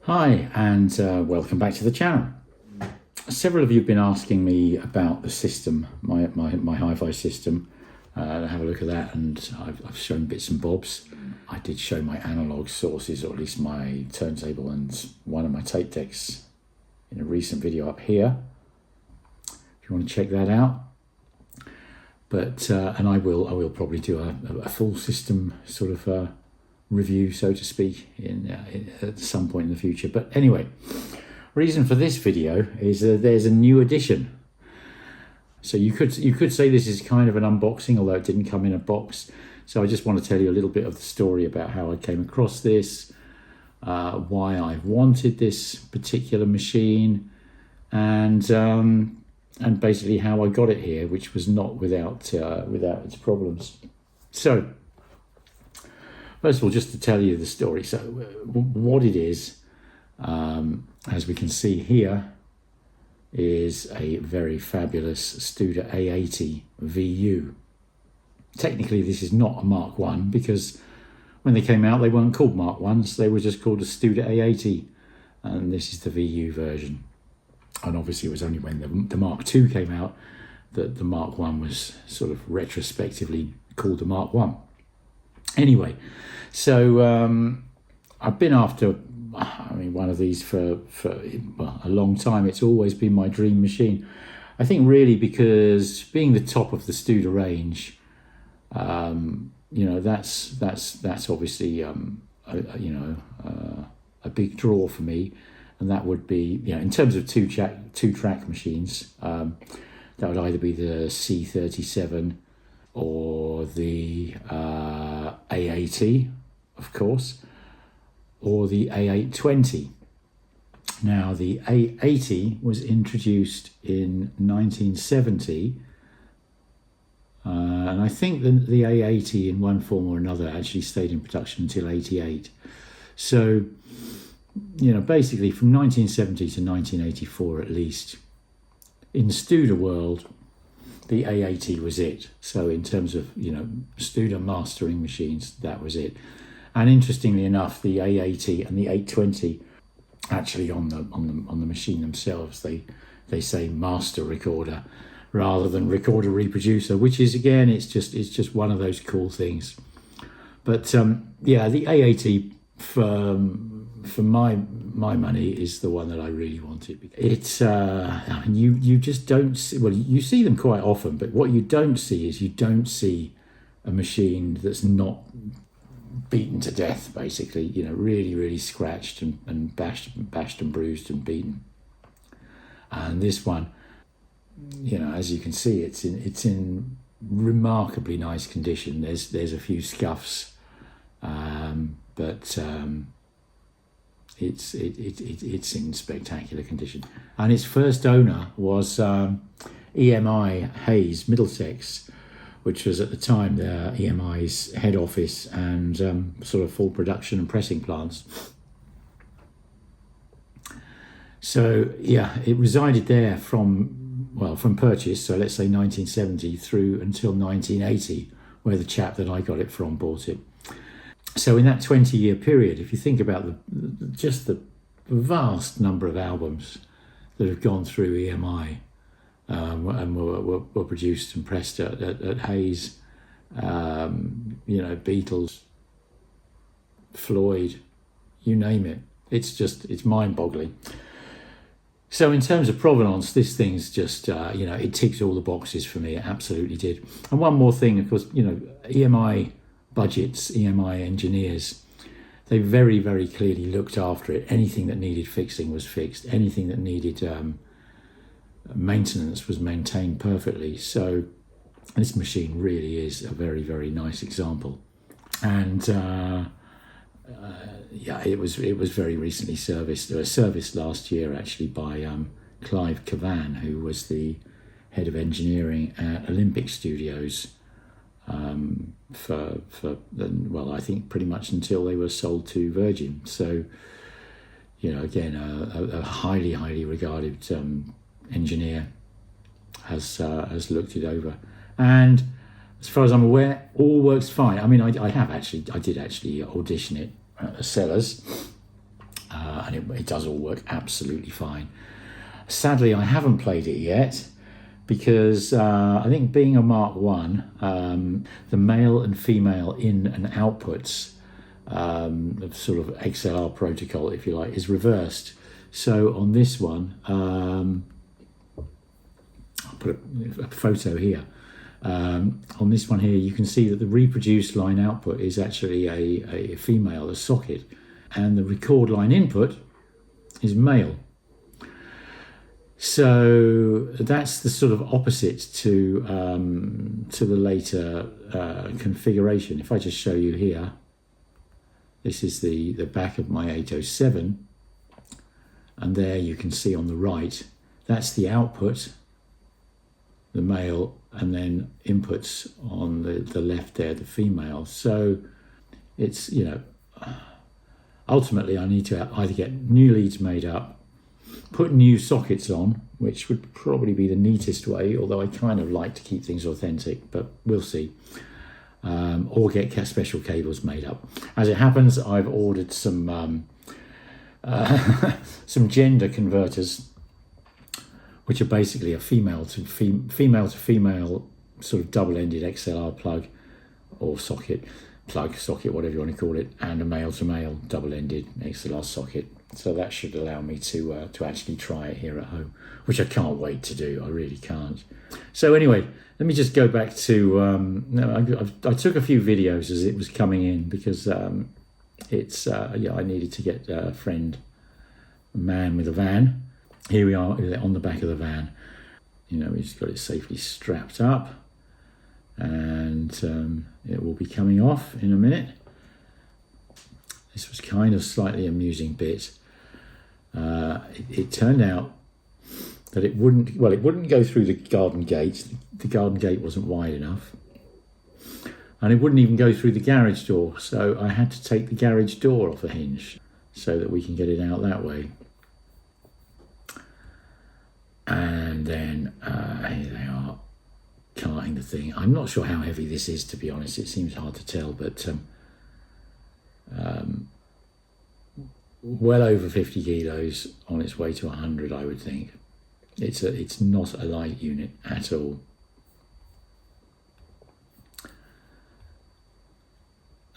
Hi, and welcome back to the channel. Several of you have been asking me about the system, my hi-fi system. Have a look at that, and I've shown bits and bobs. I did show my analog sources, or at least my turntable and one of my tape decks in a recent video up here, if you want to check that out. But and I will probably do a full system sort of review, so to speak, at some point in the future. But anyway, reason for this video is there's a new addition. So you could say this is kind of an unboxing, although it didn't come in a box. So I just want to tell you a little bit of the story about how I came across this, why I wanted this particular machine, and basically how I got it here, which was not without its problems. So first of all, just to tell you the story. So what it is, as we can see here, is a very fabulous Studer A80 VU. Technically, this is not a Mark 1 because when they came out, they weren't called Mark 1s. They were just called a Studer A80, and this is the VU version. And obviously, it was only when the Mark 2 came out that the Mark 1 was sort of retrospectively called the Mark 1. Anyway, so I've been after, one of these for a long time. It's always been my dream machine. I think really because being the top of the Studer range, that's obviously a big draw for me, and that would be, in terms of two track machines, that would either be the C37 or the A80, of course, or the A820. Now, the A80 was introduced in 1970, and I think the A80 in one form or another actually stayed in production until 88. So, basically from 1970 to 1984 at least, in Studer world, the A80 was it. So in terms of, Studer mastering machines, that was it. And interestingly enough, the A80 and the 820, actually on the machine themselves, they say Master Recorder rather than Recorder Reproducer, which is, again, it's just one of those cool things. But the A80 for my money is the one that I really wanted. It's you just don't see, well, you see them quite often, but what you don't see is a machine that's not beaten to death, basically, really scratched and bashed and bruised and beaten. And this one, as you can see, it's in remarkably nice condition. There's a few scuffs, but it's in spectacular condition. And its first owner was EMI Hayes, Middlesex, which was at the time EMI's head office and sort of full production and pressing plants. So it resided there from purchase, so let's say 1970 through until 1980, where the chap that I got it from bought it. So in that 20-year period, if you think about the vast number of albums that have gone through EMI and were produced and pressed at Hayes, Beatles, Floyd, you name it, it's mind-boggling. So in terms of provenance, this thing's just, it ticks all the boxes for me. It absolutely did. And one more thing, of course, EMI budgets, EMI engineers, they very, very clearly looked after it. Anything that needed fixing was fixed. Anything that needed maintenance was maintained perfectly. So this machine really is a very, very nice example. And it was very recently serviced last year actually by Clive Cavan, who was the head of engineering at Olympic Studios I think pretty much until they were sold to Virgin. So again, a highly, highly regarded engineer has looked it over, and as far as I'm aware, all works fine. I did actually audition it at the Sellers, and it does all work absolutely fine. Sadly, I haven't played it yet because I think, being a Mark 1, the male and female in and outputs of sort of XLR protocol, if you like, is reversed. So on this one, I'll put a photo here. On this one here, you can see that the reproduced line output is actually a female, a socket, and the record line input is male. So that's the sort of opposite to the later configuration. If I just show you here, this is the back of my 807, and there you can see on the right, that's the output, the male, and then inputs on the left there, the female. So it's, you know, ultimately I need to either get new leads made up, put new sockets on, which would probably be the neatest way, although I kind of like to keep things authentic, but we'll see. Or get special cables made up. As it happens, I've ordered some gender converters, which are basically a female to female sort of double-ended XLR plug or socket, whatever you want to call it, and a male to male double-ended XLR socket. So that should allow me to actually try it here at home, which I can't wait to do. I really can't. So anyway, let me just go back to. I took a few videos as it was coming in because it's I needed to get a man with a van. Here we are on the back of the van. You know, we've got it safely strapped up, and it will be coming off in a minute. This was kind of slightly amusing bit. It turned out that it wouldn't go through the garden gate. The garden gate wasn't wide enough, and it wouldn't even go through the garage door. So I had to take the garage door off a hinge so that we can get it out that way. And then here they are carting the thing. I'm not sure how heavy this is, to be honest. It seems hard to tell, but well over 50 kilos on its way to 100, I would think. It's not a light unit at all.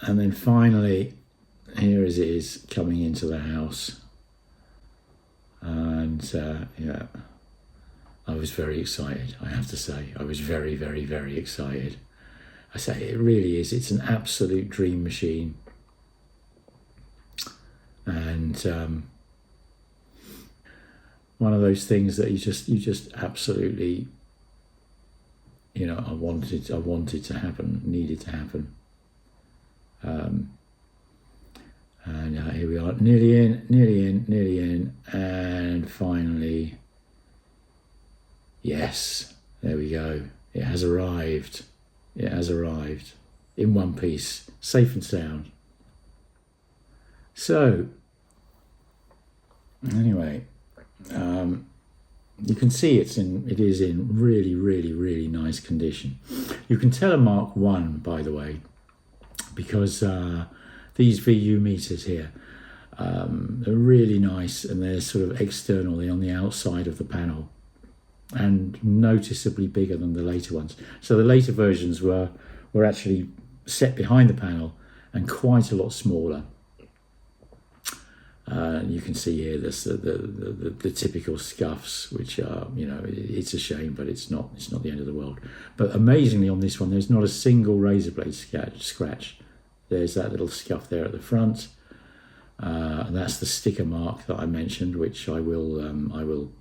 And then finally, here as it is coming into the house, and yeah, I was very excited. I have to say, I was very, very, very excited. I say it really is. It's an absolute dream machine. And one of those things that you just absolutely, you know, I wanted to happen, needed to happen. And here we are, nearly in, and finally, yes, there we go. It has arrived. It has arrived in one piece, safe and sound. So, anyway, you can see it is in really, really, really nice condition. You can tell a Mark 1, by the way, because these VU meters here, they're really nice, and they're sort of externally on the outside of the panel, and noticeably bigger than the later ones. So the later versions were actually set behind the panel and quite a lot smaller. You can see here this the typical scuffs, which are, you know, it's a shame, but it's not the end of the world. But amazingly, on this one, there's not a single razor blade scratch. There's that little scuff there at the front. And that's the sticker mark that I mentioned, which I will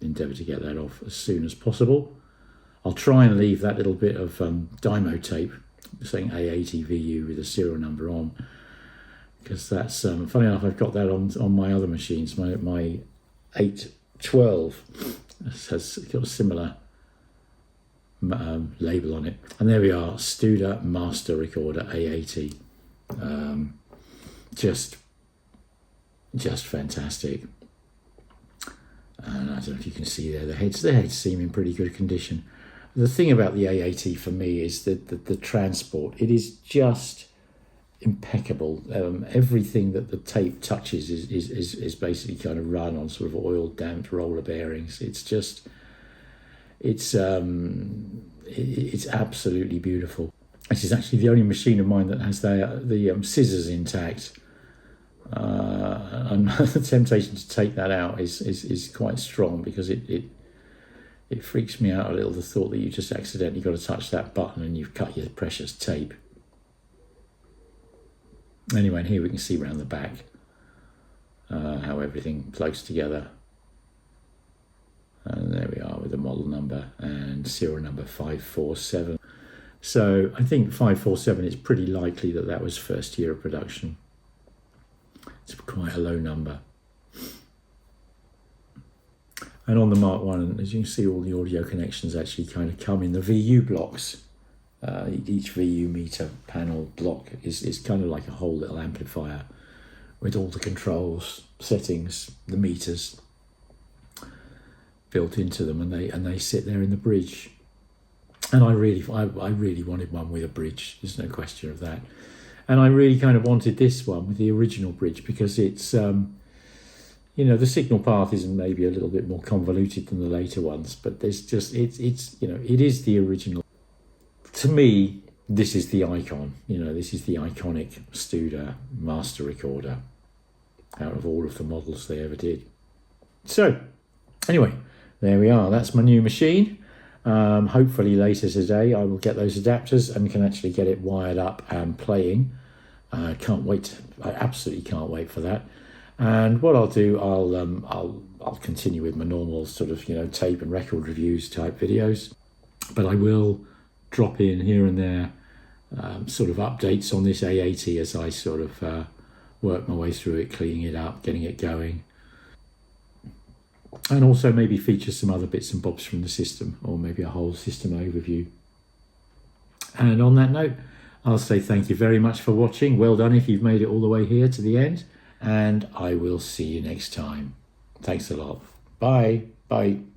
endeavour to get that off as soon as possible. I'll try and leave that little bit of dymo tape saying A80 VU with a serial number on, because that's funny enough, I've got that on my other machines. My 812 has got a similar label on it. And there we are, Studer Master Recorder A80. Just fantastic. And I don't know if you can see there, the heads seem in pretty good condition. The thing about the A80 for me is that the transport, it is just impeccable. Everything that the tape touches is basically kind of run on sort of oil damped roller bearings. It's absolutely beautiful. This is actually the only machine of mine that has the scissors intact. And the temptation to take that out is quite strong, because it freaks me out a little, the thought that you just accidentally got to touch that button and you've cut your precious tape. Anyway, and here we can see around the back how everything plugs together. And there we are with the model number and serial number 547. So I think 547, it's pretty likely that that was first year of production. It's quite a low number. And on the Mark 1, as you can see, all the audio connections actually kind of come in the VU blocks. Each VU meter panel block is kind of like a whole little amplifier with all the controls, settings, the meters built into them, and they sit there in the bridge. And I really wanted one with a bridge. There's no question of that. And I really kind of wanted this one with the original bridge, because it's the signal path isn't maybe a little bit more convoluted than the later ones, but there's just it is the original. To me, this is the icon. This is the iconic Studer Master Recorder out of all of the models they ever did. So, anyway, there we are. That's my new machine. Hopefully later today I will get those adapters and can actually get it wired up and playing. Can't wait. I absolutely can't wait for that. And what I'll do, I'll continue with my normal sort of tape and record reviews type videos, but I will drop in here and there sort of updates on this A80 as I sort of work my way through it, cleaning it up, getting it going, and also maybe feature some other bits and bobs from the system, or maybe a whole system overview. And on that note, I'll say thank you very much for watching. Well done if you've made it all the way here to the end, and I will see you next time. Thanks a lot. Bye. Bye.